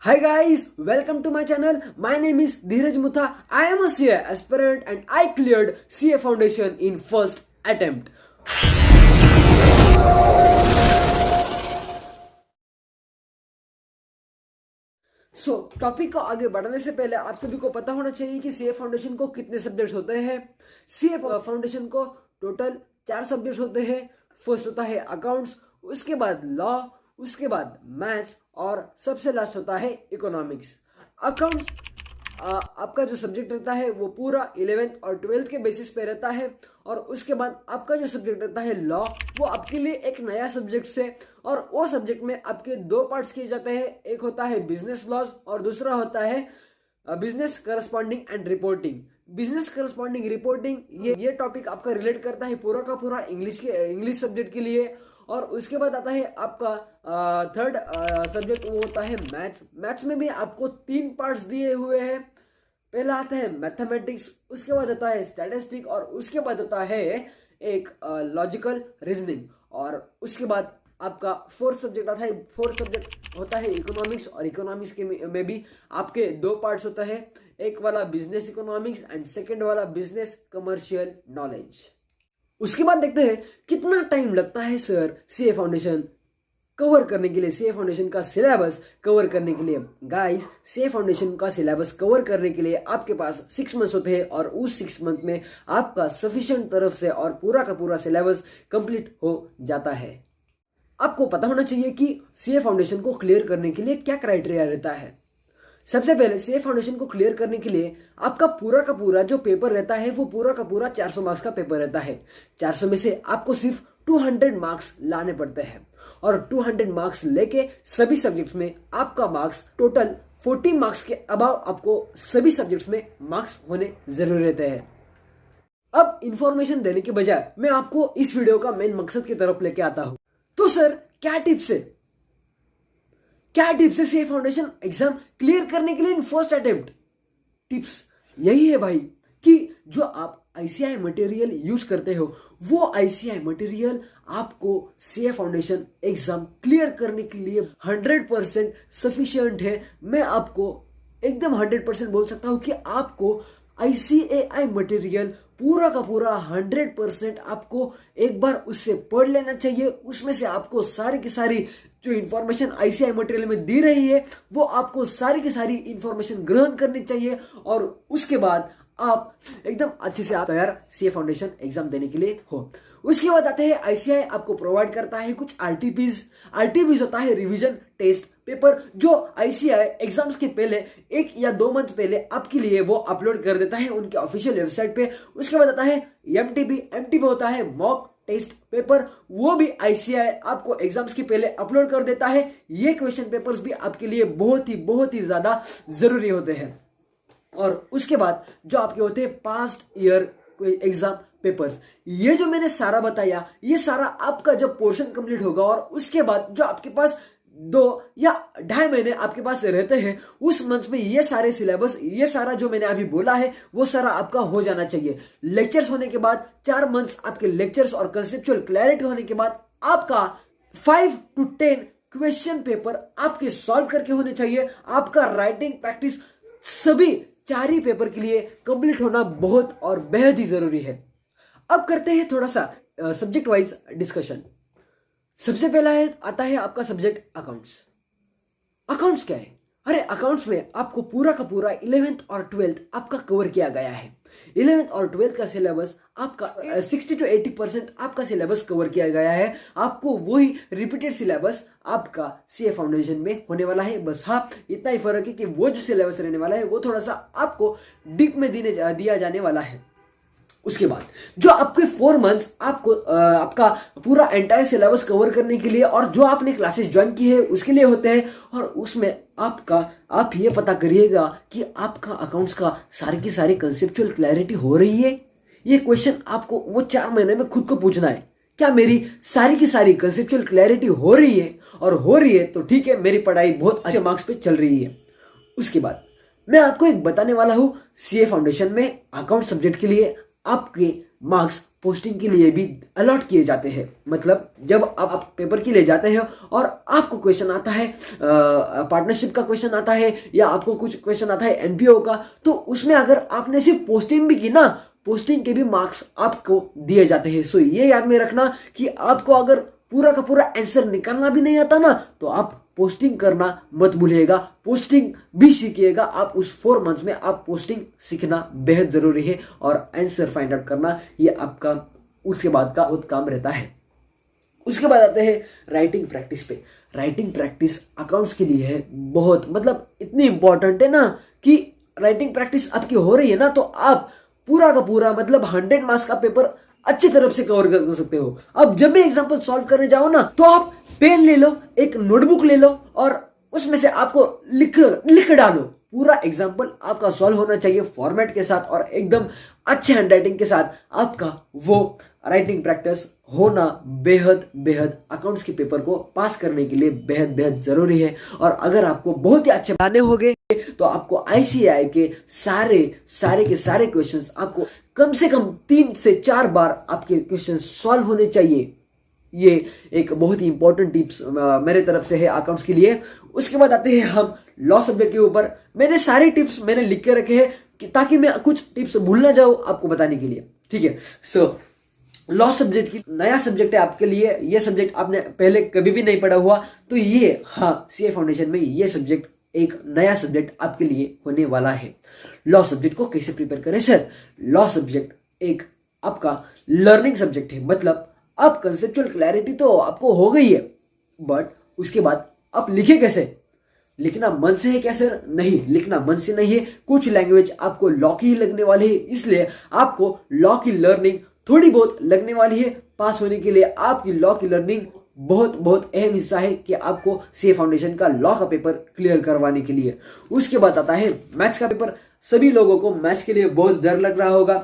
Hi guys, welcome to my channel. My name is Dheeraj Mutha. I am a CA aspirant and I cleared CA Foundation in first attempt. Topic को आगे बढ़ने से पहले आप सभी को पता होना चाहिए कि सीए फाउंडेशन को कितने सब्जेक्ट्स होते हैं। सीए फाउंडेशन को टोटल 4 सब्जेक्ट्स होते हैं। फर्स्ट होता है अकाउंट्स, उसके बाद लॉ, उसके बाद मैथ्स और सबसे लास्ट होता है इकोनॉमिक्स। अकाउंट्स आपका जो सब्जेक्ट रहता है वो पूरा 11th और 12th के बेसिस पे रहता है, और उसके बाद आपका जो सब्जेक्ट रहता है लॉ, वो आपके लिए एक नया सब्जेक्ट है, और वो सब्जेक्ट में आपके 2 पार्ट्स किए जाते हैं। एक होता है बिजनेस लॉज और दूसरा होता है business corresponding and reporting. Business corresponding reporting ये टॉपिक आपका रिलेट करता है पूरा का पूरा इंग्लिश सब्जेक्ट के लिए। और उसके बाद आता है आपका थर्ड सब्जेक्ट, वो होता है मैथ्स। मैथ्स में भी आपको 3 पार्ट्स दिए हुए हैं। पहला आता है मैथमेटिक्स, उसके बाद आता है स्टैटिस्टिक, और उसके बाद होता है एक लॉजिकल रीजनिंग, और उसके बाद आपका फोर्थ सब्जेक्ट आता है। फोर्थ सब्जेक्ट होता है इकोनॉमिक्स, और इकोनॉमिक्स के में भी आपके 2 पार्ट्स होता है। एक वाला बिजनेस इकोनॉमिक्स एंड सेकेंड वाला बिजनेस कमर्शियल नॉलेज। उसके बाद देखते हैं कितना टाइम लगता है सर सीए फाउंडेशन कवर करने के लिए, सीए फाउंडेशन का सिलेबस कवर करने के लिए। गाइस, सीए फाउंडेशन का सिलेबस कवर करने के लिए आपके पास 6 मंथ्स होते हैं, और उस 6 मंथ में आपका सफिशिएंट तरफ से और पूरा का पूरा सिलेबस कंप्लीट हो जाता है। आपको पता होना चाहिए कि सीए फाउंडेशन को क्लियर करने के लिए क्या क्राइटेरिया रहता है। सबसे पहले सीए फाउंडेशन को क्लियर करने के लिए आपका पूरा का पूरा जो पेपर रहता है वो पूरा का पूरा 400 मार्क्स का पेपर रहता है। 400 में से आपको सिर्फ 200 मार्क्स लाने पड़ते हैं, और 200 मार्क्स लेके सभी सब्जेक्ट्स में आपका मार्क्स टोटल 40 मार्क्स के अबाव आपको सभी सब्जेक्ट्स में मार्क्स होने जरूरी रहते हैं। अब इंफॉर्मेशन देने के बजाय मैं आपको इस वीडियो का मेन मकसद की तरफ लेके आता हूं। तो सर क्या टिप्स है, सीए फाउंडेशन एग्जाम क्लियर करने के लिए इन फर्स्ट अटेम्प्ट? टिप्स यही है भाई कि जो आप आईसीआई मटेरियल यूज करते हो, वो आईसीआई मटेरियल आपको सीए फाउंडेशन एग्जाम क्लियर करने के लिए 100% सफिशिएंट है। मैं आपको एकदम 100% बोल सकता हूं कि आपको आईसीएआई मटेरियल पूरा का पूरा 100% आपको एक बार उससे पढ़ लेना चाहिए। उसमें से आपको सारी की सारी जो इंफॉर्मेशन आईसीआई मटेरियल में दी रही है वो आपको सारी की सारी इंफॉर्मेशन ग्रहण करनी चाहिए, और उसके बाद आप एकदम अच्छे से आप तैयार सीए फाउंडेशन एग्जाम देने के लिए हो। उसके बाद आते हैं आईसीआई आपको प्रोवाइड करता है कुछ आरटीपीज होता है रिवीजन टेस्ट पेपर, जो आईसीआई एग्जाम्स के पहले 1 या 2 मंथ पहले आपके लिए वो अपलोड कर देता है उनके ऑफिशियल वेबसाइट पे। उसके बाद आता है एमटीबी होता है मॉक टेस्ट पेपर, वो भी आईसीआई आपको एग्जाम्स के पहले अपलोड कर देता है। ये क्वेश्चन पेपर्स भी आपके लिए बहुत ही ज्यादा जरूरी होते हैं। और उसके बाद जो आपके होते हैं पास्ट ईयर एग्जाम पेपर्स, ये जो मैंने सारा बताया, ये सारा आपका जब पोर्शन कंप्लीट होगा और उसके बाद जो आपके पास 2 या 2.5 महीने आपके पास रहते हैं, उस मंथ में ये सारे सिलेबस, ये सारा जो मैंने अभी बोला है वो सारा आपका हो जाना चाहिए। लेक्चर्स होने के बाद 4 मंथ्स आपके लेक्चर्स और कंसेप्चुअल क्लैरिटी होने के बाद आपका 5 to 10 क्वेश्चन पेपर आपके सॉल्व करके होने चाहिए। आपका राइटिंग प्रैक्टिस सभी 4 ही पेपर के लिए कंप्लीट होना बहुत और बेहद ही जरूरी है। अब करते हैं थोड़ा सा सब्जेक्ट वाइज डिस्कशन। सबसे पहला आता है आपका सब्जेक्ट अकाउंट्स। अकाउंट्स क्या है? अरे अकाउंट्स में आपको पूरा का पूरा 11th और 12th आपका कवर किया गया है। 11th और 12th का सिलेबस आपका 60 to 80% आपका सिलेबस कवर किया गया है। आपको वही रिपीटेड सिलेबस आपका सीए फाउंडेशन में होने वाला है। बस हाँ, इतना ही फर्क है कि वो जो सिलेबस रहने वाला है वो थोड़ा सा आपको डीप में दिया जाने वाला है। उसके बाद जो आपके 4 मंथ्स आपको आपका पूरा एंटायर सिलेबस कवर करने के लिए और जो आपने क्लासेस ज्वाइन की है उसके लिए होते हैं, और उसमें आप ये पता करिएगा कि आपका अकाउंट्स का सारी की सारी कंसेप्चुअल क्लैरिटी हो रही है। ये क्वेश्चन आपको वो 4 महीने में खुद को पूछना है, क्या मेरी सारी की सारी कंसेप्चुअल क्लैरिटी हो रही है? और हो रही है तो ठीक है, मेरी पढ़ाई बहुत अच्छे मार्क्स पे चल रही है। उसके बाद मैं आपको एक बताने वाला हूं, सीए फाउंडेशन में अकाउंट सब्जेक्ट के लिए आपके मार्क्स पोस्टिंग के लिए भी अलॉट किए जाते हैं। मतलब जब आप पेपर के लिए जाते हैं और आपको क्वेश्चन आता है, पार्टनरशिप का क्वेश्चन आता है या आपको कुछ क्वेश्चन आता है एनपीओ का, तो उसमें अगर आपने सिर्फ पोस्टिंग भी की ना, पोस्टिंग के भी मार्क्स आपको दिए जाते हैं। सो ये याद में रखना कि आपको अगर पूरा का पूरा आंसर निकालना भी नहीं आता ना, तो आप पोस्टिंग करना मत भूलिएगा, पोस्टिंग भी सीखिएगा। आप उस 4 मंथ्स में आप पोस्टिंग सीखना बेहद जरूरी है और आंसर फाइंड आउट करना ये आपका उसके बाद का बहुत काम रहता है। उसके बाद आते हैं राइटिंग प्रैक्टिस पे। राइटिंग प्रैक्टिस अकाउंट्स के लिए है बहुत, मतलब इतनी इंपॉर्टेंट है ना कि राइटिंग प्रैक्टिस आपकी हो रही है ना, तो आप पूरा का पूरा मतलब 100 मार्क्स का पेपर अच्छी तरफ से कवर कर सकते हो। अब जब भी एग्जांपल सॉल्व करने जाओ ना, तो आप पेन ले लो, एक नोटबुक ले लो और उसमें से आपको लिख डालो। पूरा एग्जांपल आपका सॉल्व होना चाहिए फॉर्मेट के साथ और एकदम अच्छे हैंडराइटिंग के साथ। आपका वो राइटिंग प्रैक्टिस होना बेहद बेहद अकाउंट्स के पेपर को पास करने के लिए बेहद बेहद जरूरी है। और अगर आपको बहुत ही अच्छे बनाने होंगे तो आपको आईसीएआई के सारे क्वेश्चंस आपको कम से कम 3 से 4 बार आपके क्वेश्चन सॉल्व होने चाहिए। ये एक बहुत ही इंपॉर्टेंट टिप्स मेरे तरफ से है अकाउंट्स के लिए। उसके बाद आते हैं हम लॉ सब्जेक्ट के ऊपर। मैंने सारे टिप्स मैंने लिख के रखे हैं ताकि मैं कुछ टिप्स भूल ना जाऊं आपको बताने के लिए, ठीक है। सो लॉ सब्जेक्ट की नया सब्जेक्ट है आपके लिए। ये सब्जेक्ट आपने पहले कभी भी नहीं पढ़ा हुआ, तो ये सीए फाउंडेशन में ये सब्जेक्ट एक नया सब्जेक्ट आपके लिए होने वाला है। लॉ सब्जेक्ट को कैसे प्रिपेयर करें सर? लॉ सब्जेक्ट एक आपका लर्निंग सब्जेक्ट है। मतलब अब कंसेप्चुअल क्लैरिटी तो आपको हो गई है, बट उसके बाद आप लिखे कैसे? लिखना मन से है क्या सर? नहीं, लिखना मन से नहीं है। कुछ लैंग्वेज आपको लॉ की ही लगने वाली है, इसलिए आपको लॉ की लर्निंग थोड़ी बहुत लगने वाली है। पास होने के लिए आपकी लॉ की लर्निंग बहुत बहुत अहम हिस्सा है कि आपको सीए फाउंडेशन का लॉ का पेपर क्लियर करवाने के लिए। उसके बाद आता है मैथ्स का पेपर। सभी लोगों को मैथ्स के लिए बहुत डर लग रहा होगा।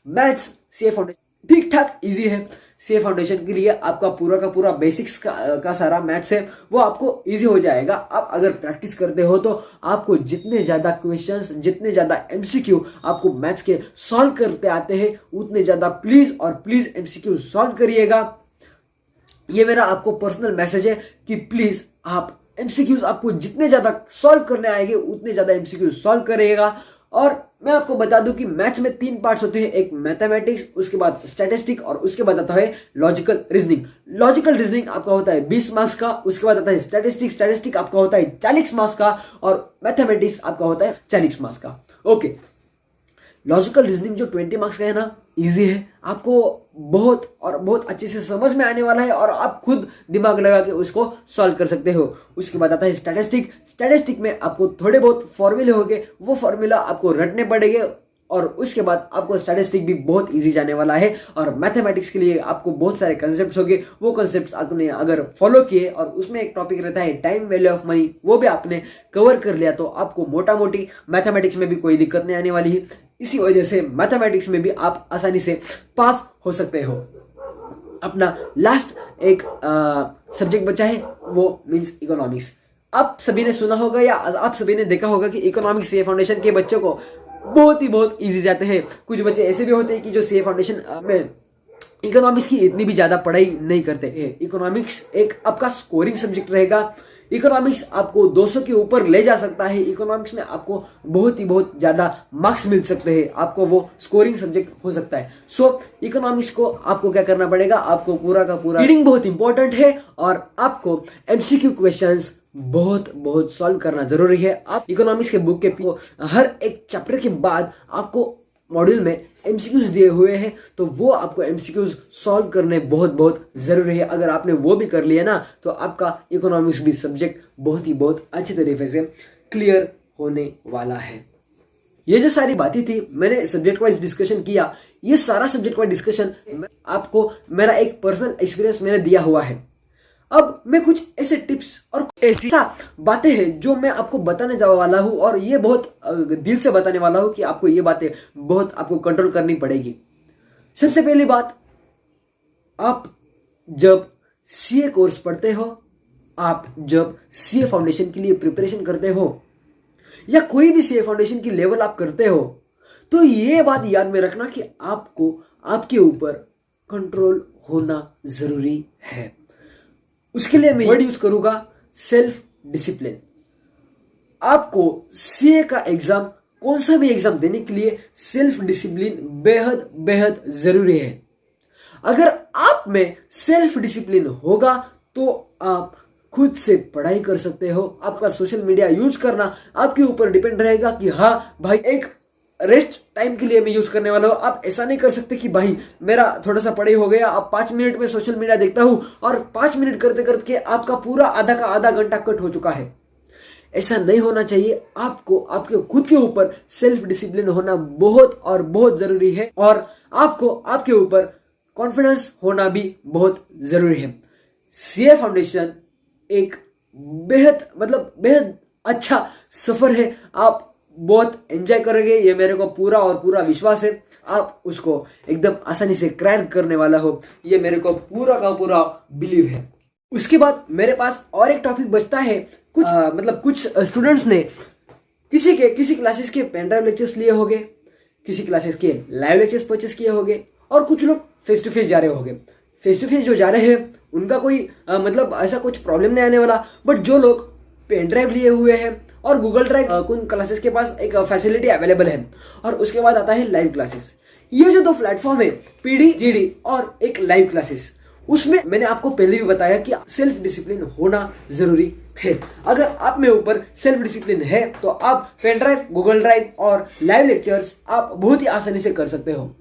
मैथ्स सीए फाउंडेशन ठीक ठाक इजी है। सीए फाउंडेशन के लिए आपका पूरा का पूरा बेसिक्स का सारा मैथ्स है, वो आपको इजी हो जाएगा। आप अगर प्रैक्टिस करते हो तो आपको जितने ज्यादा क्वेश्चंस, जितने ज्यादा एमसीक्यू आपको मैथ्स के सॉल्व करते आते हैं, उतने ज्यादा प्लीज और प्लीज एमसीक्यू सॉल्व करिएगा। ये मेरा आपको पर्सनल मैसेज है कि प्लीज आप एमसीक्यूज आपको जितने ज्यादा सॉल्व करने आएंगे उतने ज्यादा एमसीक्यू सॉल्व करिएगा। और मैं आपको बता दूं कि मैथ्स में 3 पार्ट्स होते हैं, एक मैथमेटिक्स, उसके बाद स्टैटिस्टिक और उसके बाद आता है लॉजिकल रीजनिंग। लॉजिकल रीजनिंग आपका होता है 20 मार्क्स का। उसके बाद आता है स्टैटिस्टिक आपका होता है 40 मार्क्स का और मैथमेटिक्स आपका होता है 40 मार्क्स का। ओके, लॉजिकल रीजनिंग जो 20 मार्क्स का है ना, इजी है, आपको बहुत और बहुत अच्छे से समझ में आने वाला है और आप खुद दिमाग लगा के उसको सॉल्व कर सकते हो। उसके बाद आता है स्टैटिस्टिक में आपको थोड़े बहुत फॉर्मूले होंगे, वो फॉर्मूला आपको रटने पड़ेंगे और उसके बाद आपको स्टैटिस्टिक भी बहुत इजी जाने वाला है। और मैथमेटिक्स के लिए आपको बहुत सारे कंसेप्ट्स होंगे, वो कंसेप्ट्स आपने अगर फॉलो किए और उसमें एक टॉपिक रहता है टाइम वैल्यू ऑफ मनी, वो भी आपने कवर कर लिया तो आपको मोटा मोटी मैथमेटिक्स में भी कोई दिक्कत नहीं आने वाली है। इसी वजह से मैथमेटिक्स में भी आप आसानी से पास हो सकते हो। अपना लास्ट एक सब्जेक्ट बचा है, वो मींस इकोनॉमिक्स। आप सभी ने सुना होगा या आप सभी ने देखा होगा कि इकोनॉमिक्स सीए फाउंडेशन के बच्चों को बहुत इजी जाते हैं। कुछ बच्चे ऐसे भी होते हैं कि जो सीए फाउंडेशन में इकोनॉमिक्स की इतनी भी ज्यादा पढ़ाई नहीं करते हैं। इकोनॉमिक्स एक आपका स्कोरिंग सब्जेक्ट रहेगा। इकोनॉमिक्स आपको 200 के ऊपर ले जा सकता है। इकोनॉमिक्स में आपको बहुत ज्यादा मार्क्स मिल सकते हैं, आपको वो स्कोरिंग सब्जेक्ट हो सकता है। सो इकोनॉमिक्स को आपको क्या करना पड़ेगा, आपको पूरा का पूरा रीडिंग बहुत इंपॉर्टेंट है और आपको एमसीक्यू क्वेश्चंस बहुत सॉल्व करना जरूरी है। आप इकोनॉमिक्स के बुक के हर एक चैप्टर के बाद आपको मॉड्यूल में एमसीक्यूज दिए हुए हैं, तो वो आपको एमसीक्यूज सॉल्व करने बहुत जरूरी है। अगर आपने वो भी कर लिया ना, तो आपका इकोनॉमिक्स भी सब्जेक्ट बहुत अच्छे तरीके से क्लियर होने वाला है। ये जो सारी बातें थी, मैंने सब्जेक्ट वाइज डिस्कशन किया। ये सारा सब्जेक्ट वाइज डिस्कशन आपको मेरा एक पर्सनल एक्सपीरियंस मैंने दिया हुआ है। अब मैं कुछ ऐसे टिप्स और ऐसी बातें हैं जो मैं आपको बताने जाने वाला हूं और ये बहुत दिल से बताने वाला हूं कि आपको ये बातें बहुत आपको कंट्रोल करनी पड़ेगी। सबसे पहली बात, आप जब सीए कोर्स पढ़ते हो, आप जब सीए फाउंडेशन के लिए प्रिपरेशन करते हो या कोई भी सीए फाउंडेशन की लेवल आप करते हो, तो ये बात याद में रखना कि आपको आपके ऊपर कंट्रोल होना जरूरी है। उसके लिए मैं वर्ड यूज करूंगा सेल्फ डिसिप्लिन। आपको सीए का एग्जाम, कौन सा भी एग्जाम देने के लिए सेल्फ डिसिप्लिन बेहद बेहद जरूरी है। अगर आप में सेल्फ डिसिप्लिन होगा तो आप खुद से पढ़ाई कर सकते हो। आपका सोशल मीडिया यूज करना आपके ऊपर डिपेंड रहेगा कि हाँ भाई एक रेस्ट टाइम के लिए मैं यूज करने वाला हूं। आप ऐसा नहीं कर सकते कि भाई मेरा थोड़ा सा पढ़ाई हो गया, अब 5 मिनट में सोशल मीडिया देखता हूं और 5 मिनट करते करते आपका पूरा आधा का आधा घंटा कट हो चुका है। ऐसा नहीं होना चाहिए। आपको आपके खुद के ऊपर सेल्फ डिसिप्लिन होना बहुत और बहुत जरूरी है और आपको आपके ऊपर कॉन्फिडेंस होना भी बहुत जरूरी है। सीए फाउंडेशन एक बेहद अच्छा सफर है। आप बहुत एंजॉय करोगे, ये मेरे को पूरा और पूरा विश्वास है। आप उसको एकदम आसानी से क्रैक करने वाला हो, ये मेरे को पूरा का पूरा बिलीव है। उसके बाद मेरे पास और एक टॉपिक बचता है। कुछ स्टूडेंट्स ने किसी क्लासेस के पेन ड्राइव लेक्चर्स लिए होंगे, किसी क्लासेस के लाइव लेक्चर्स परचेस किए होंगे और कुछ लोग फेस टू फेस जा रहे होंगे। फेस टू फेस जो जा रहे हैं उनका कोई ऐसा कुछ प्रॉब्लम नहीं आने वाला, बट जो लोग पेन ड्राइव लिए हुए हैं और गूगल ड्राइव, उन क्लासेस के पास एक फैसिलिटी अवेलेबल है। और उसके बाद आता है लाइव क्लासेस। ये जो 2 प्लेटफॉर्म है, पीडी जीडी और एक लाइव क्लासेस, उसमें मैंने आपको पहले भी बताया कि सेल्फ डिसिप्लिन होना जरूरी है। अगर आप में ऊपर सेल्फ डिसिप्लिन है तो आप पेन ड्राइव, गूगल ड्राइव और लाइव लेक्चर्स आप बहुत ही आसानी से कर सकते हो।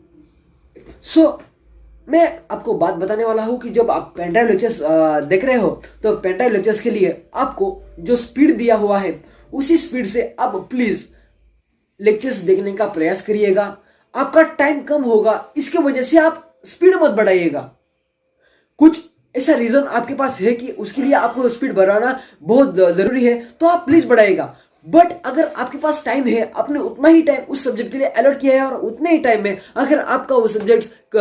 मैं आपको बात बताने वाला हूं कि जब आप पेन ड्राइव लेक्चर्स देख रहे हो तो पेन ड्राइव लेक्चर्स के लिए आपको जो स्पीड दिया हुआ है उसी स्पीड से आप प्लीज लेक्चर्स देखने का प्रयास करिएगा। आपका टाइम कम होगा, इसके वजह से आप स्पीड मत बढ़ाइएगा। कुछ ऐसा रीजन आपके पास है कि उसके लिए आपको स्पीड बढ़ाना बहुत जरूरी है तो आप प्लीज बढ़ाइएगा। बट अगर आपके पास टाइम है, आपने उतना ही टाइम उस सब्जेक्ट के लिए अलॉट किया है और उतने ही टाइम में अगर आपका वो सब्जेक्ट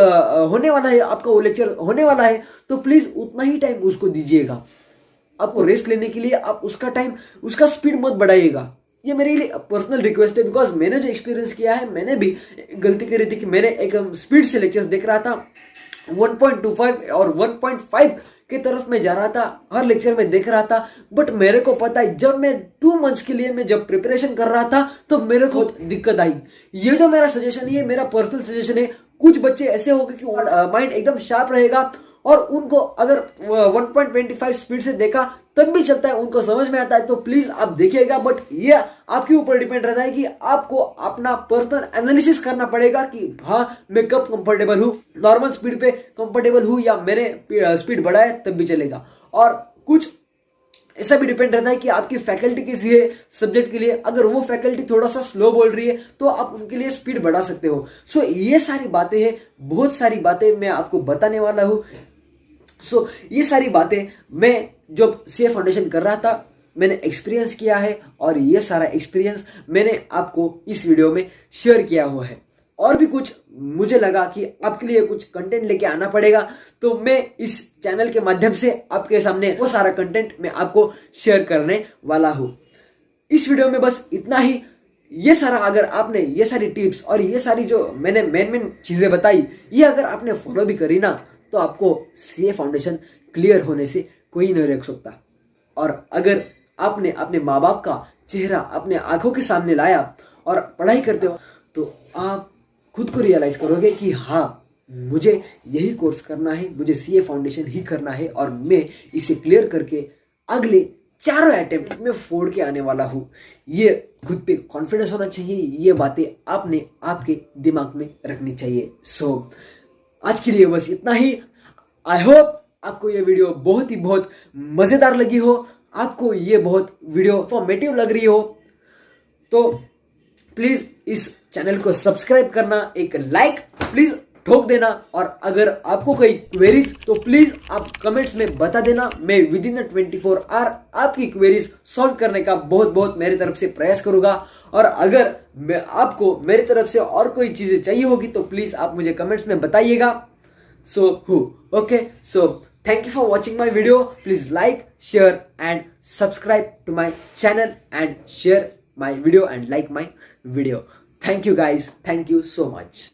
होने वाला है, आपका वो लेक्चर होने वाला है, तो प्लीज उतना ही टाइम उसको दीजिएगा। आपको रेस्ट लेने के लिए आप उसका स्पीड मत बढ़ाइएगा। ये मेरे लिए पर्सनल रिक्वेस्ट है, बिकॉज मैंने जो एक्सपीरियंस किया है, मैंने भी गलती करी थी कि मैंने एक स्पीड से लेक्चर्स देख रहा था। 1.25 और 1.5 की तरफ मैं जा रहा था, हर लेक्चर में देख रहा था। बट मेरे को पता है, जब मैं 2 मंथ्स के लिए मैं जब प्रिपरेशन कर रहा था तो मेरे को दिक्कत आई। ये जो मेरा सजेशन है, मेरा पर्सनल सजेशन है। कुछ बच्चे ऐसे होंगे कि माइंड एकदम शार्प रहेगा और उनको अगर 1.25 स्पीड से देखा तब भी चलता है, उनको समझ में आता है, तो प्लीज आप देखिएगा। बट ये आपके ऊपर डिपेंड रहता है कि आपको अपना पर्सनल एनालिसिस करना पड़ेगा कि हाँ मैं कब कंफर्टेबल हूँ, नॉर्मल स्पीड पे कंफर्टेबल हूँ या मैंने स्पीड बढ़ाया तब भी चलेगा। और कुछ ऐसा भी डिपेंड रहता है कि आपकी फैकल्टी किसी है सब्जेक्ट के लिए, अगर वो फैकल्टी थोड़ा सा स्लो बोल रही है तो आप उनके लिए स्पीड बढ़ा सकते हो। सो ये सारी बातें हैं, बहुत सारी बातें मैं आपको बताने वाला हूँ। ये सारी बातें मैं जब सीए फाउंडेशन कर रहा था मैंने एक्सपीरियंस किया है और ये सारा एक्सपीरियंस मैंने आपको इस वीडियो में शेयर किया हुआ है। और भी कुछ मुझे लगा कि आपके लिए कुछ कंटेंट लेके आना पड़ेगा, तो मैं इस चैनल के माध्यम से आपके सामने वो सारा कंटेंट मैं आपको शेयर करने वाला हूं। इस वीडियो में बस इतना ही। ये सारा अगर आपने ये सारी टिप्स और ये सारी जो मैंने मेन चीजें बताई, ये अगर आपने फॉलो भी करी ना, तो आपको सीए फाउंडेशन क्लियर होने से कोई नहीं रोक सकता। और अगर आपने अपने माँ बाप का चेहरा अपने आंखों के सामने लाया और पढ़ाई करते हो, तो आप खुद को रियलाइज करोगे कि हाँ मुझे यही कोर्स करना है, मुझे सीए फाउंडेशन ही करना है और मैं इसे क्लियर करके अगले 4 अटेम्प्ट में फोड़ के आने वाला हूँ। ये खुद पे कॉन्फिडेंस होना चाहिए, ये बातें आपने आपके दिमाग में रखनी चाहिए। आज के लिए बस इतना ही। आई होप आपको ये वीडियो बहुत मजेदार लगी हो, आपको ये बहुत वीडियो इंफॉर्मेटिव लग रही हो, तो प्लीज इस चैनल को सब्सक्राइब करना, एक लाइक प्लीज ठोक देना। और अगर आपको कोई क्वेरीज तो प्लीज आप कमेंट्स में बता देना। मैं विद इन 24 आवर आपकी क्वेरीज सॉल्व करने का बहुत मेरी तरफ से प्रयास करूंगा। और अगर आपको मेरी तरफ से और कोई चीजें चाहिए होगी तो प्लीज आप मुझे कमेंट्स में बताइएगा। Thank you for watching my video. Please like, share and subscribe to my channel and share my video and like my video. Thank you guys, thank you so much.